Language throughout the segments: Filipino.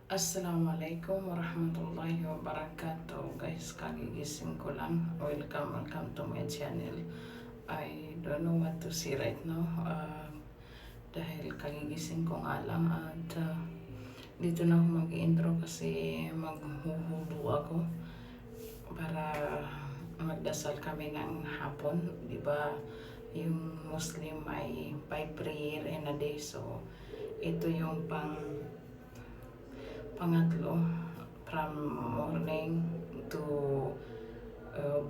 Assalamualaikum warahmatullahi wabarakatuh. Guys, kagigising ko lang. Welcome to my channel. I don't know what to say right now. Dahil kagigising ko nga lang at dito na ako mag-intro kasi maghuhubo ako para magdasal kami ng hapon. Diba yung Muslim ay 5 prayer in a day. So, ito yung pangatlo from morning to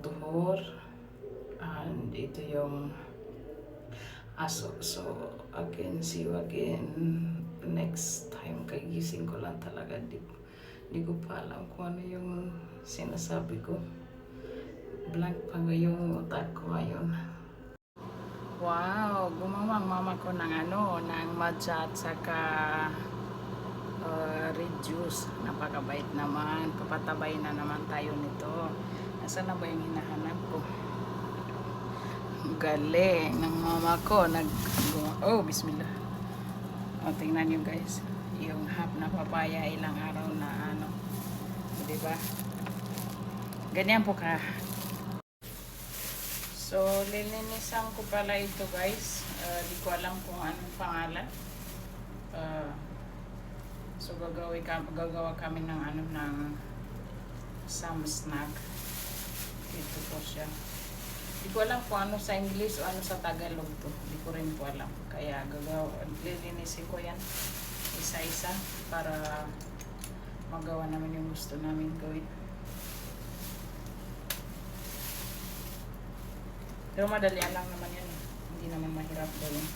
duhur, and ito yung aso. So again, see you again next time. Kagising ko lang talaga, di ko pa alam kung ano yung sinasabi ko. Blank pa yung utak ko ngayon. Wow, gumawa ang mama ko ng ng matcha at saka red juice. Napakabait naman. Papatabay na naman tayo nito. Nasaan na ba yung hinahanap ko? Galing ng mama ko. Oh, bismillah. O, tingnan nyo guys. Yung half na papaya, ilang araw na diba? Ganyan po ka. So, lilinisan ko pala ito guys. Di ko alam kung anong pangalan. So gagawa kami ng ng some snack. Ito po siya. Di ko alam kung ano sa English o ano sa Tagalog to. Di ko rin po alam. Kaya lilinisin ko yan isa-isa para magawa naman yung gusto namin gawin. Pero madali lang naman yun. Hindi naman mahirap gawin.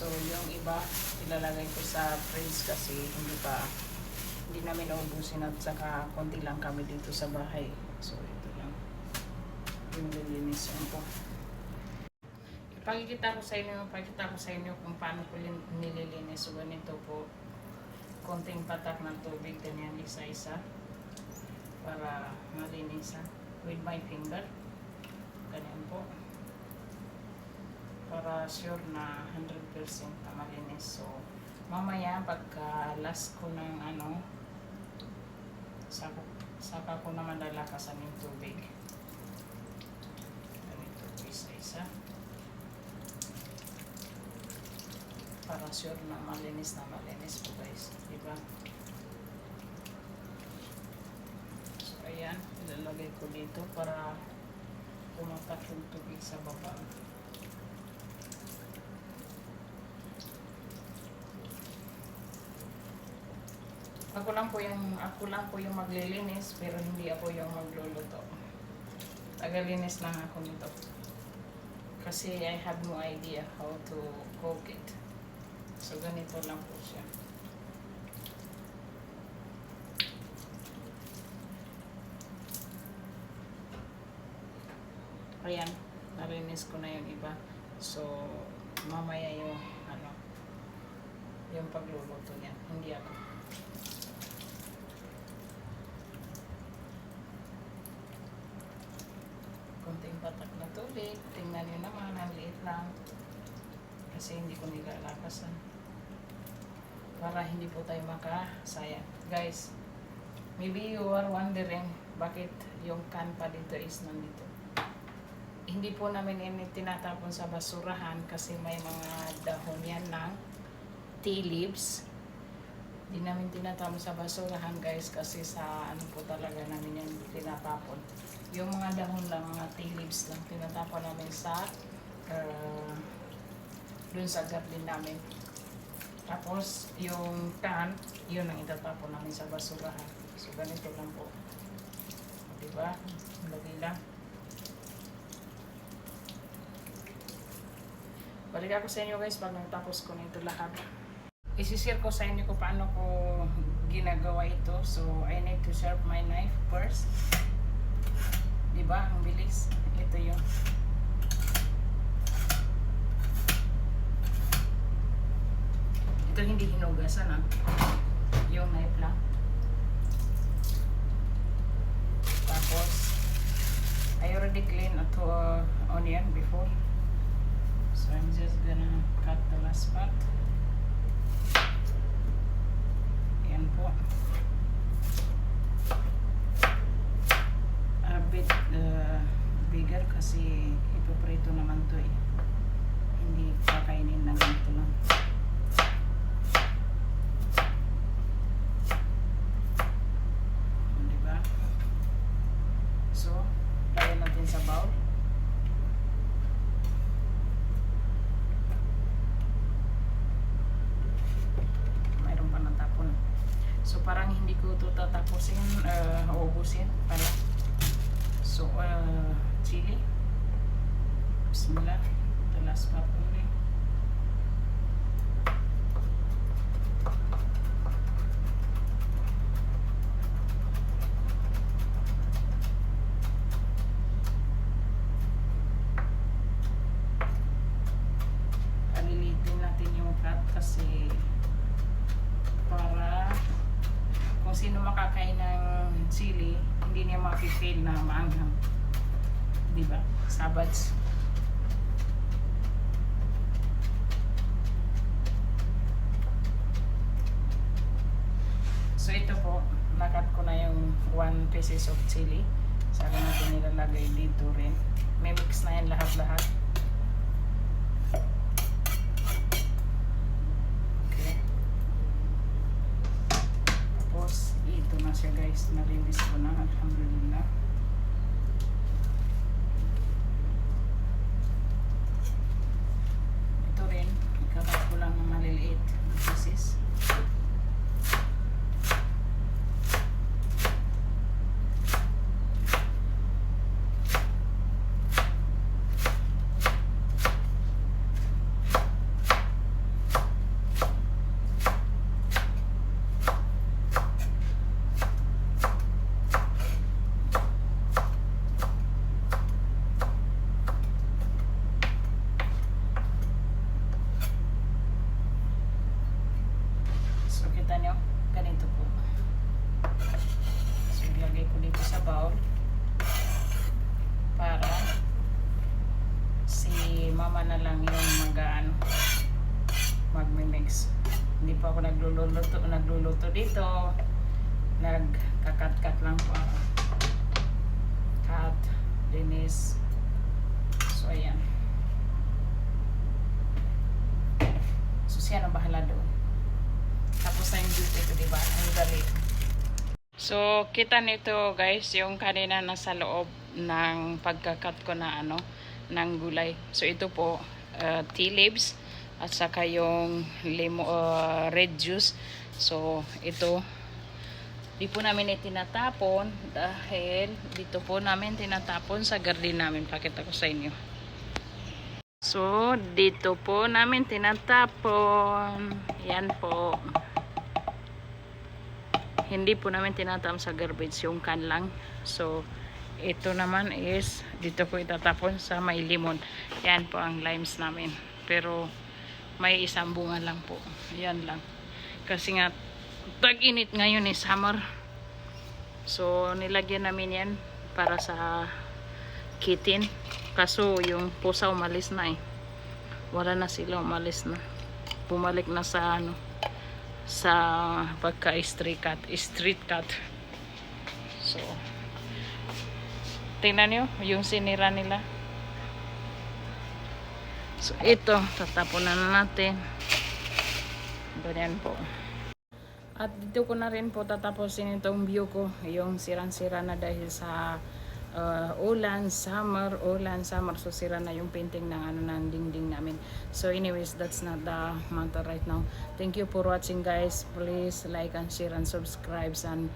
So, yung iba, ilalagay ko sa fridge kasi hindi namin naubusin at saka konti lang kami dito sa bahay. So, ito lang yung lilinisan ko. Ipakikita ko sa inyo kung paano ko nililinis. So, ganito po. Konting patak ng tubig, ganyan isa-isa para malinisan with my finger. Ganyan po. Para sure na 100% na malinis. So, mamaya pagka last ko ng saka ko naman lalakasan yung tubig. Ganito isa-isa. Para sure na malinis po guys. Diba? So, ayan. Ilalagay ko dito para pumatak yung tubig sa baba. Ako lang po yung maglilinis, pero hindi ako yung magluluto. Tagalinis lang ako nito. Kasi I have no idea how to cook it. So ganito lang po siya. Ayan, nalinis ko na yung iba. So mamaya yung yung pagluluto niya. Hindi ako. Konting patak na tubig. Tingnan nyo naman, ang liit lang. Kasi hindi ko nilalakasan. Para hindi po tayo makasayang. Guys, maybe you are wondering bakit yung can pa dito is nandito. Hindi po namin tinatapon sa basurahan kasi may mga dahon yan ng tea leaves. Hindi namin tinatapon sa basurahan guys kasi sa po talaga namin yan tinatapon. Yung mga dahon lang, mga tea leaves lang, tinatapon namin sa dun sa garden namin. Tapos, yung can, yun ang itatapon namin sa basurahan. So, ganito lang po. Diba? Lagi lang. Balik ako sa inyo guys pag natapos ko nito lahat. Isishare ko sa inyo kung paano ko ginagawa ito. So, I need to sharp my knife first. Diba? Ang bilis. Ito yung ito hindi hinugasan yung knife lang. Tapos I already cleaned onion before. So I'm just gonna cut the last part. Yan po. A bit bigger kasi ipoprito naman to eh. Hindi kakainin na ganito lang. Diba? So, lagyan natin sa bowl. Mayroon pa natapon. So, parang hindi ko ito tatapusin, uubusin pala. So, chili. Bismillah. The last part only. Alilitin natin yung cut kasi para kung sino makakain ng chili, hindi niya mapipil na maanghang. Diba? Sabads. So ito po, nakat ko na yung 1 pieces of chili. Saka natin nilalagay dito rin. May mix na yan lahat-lahat. Okay. Tapos, ito na siya guys. Nalinis ko na. Alhamdulillah. Ito rin. Ikakat ko lang ng maliliit na pieces. Ganito po. So, ilagay ko dito sa bowl para si mama na lang yung magmimix. Hindi pa ako nagluluto dito. Nagkakat-kat lang po ako. Cut, linis. So, ayan. So, siya na bahala doon. Tapos na yung duty ko, diba? Ang dali. So, kita nito guys, yung kanina nasa loob ng pagkakat ko na ng gulay. So, ito po, tea leaves at saka yung red juice. So, ito, di po namin itinatapon dahil dito po namin tinatapon sa garden namin. Pakita ko sa inyo. So, dito po namin tinatapon. Yan po. Hindi po namin tinatapon sa garbage, yung can lang. So, ito naman is, dito po itatapon sa may limon. Yan po ang limes namin. Pero, may isang bunga lang po. Yan lang. Kasi nga, tag-init ngayon is summer. So, nilagyan namin yan para sa kitten. Kaso, yung pusa umalis na eh. Wala na sila, umalis na. Bumalik na sa sa pagka street cat. So, tingnan nyo yung sinira nila. So, ito, tatapunan na natin. Ganyan po. At dito ko na rin po tatapusin itong view ko. Yung sirang-sira na dahil sa ulan, summer. So, sira na yung painting ng dingding namin. So, anyways, that's not the matter right now. Thank you for watching, guys. Please like and share and subscribe and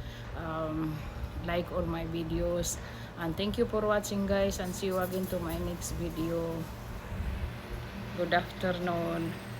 like all my videos. And thank you for watching, guys. And see you again to my next video. Good afternoon.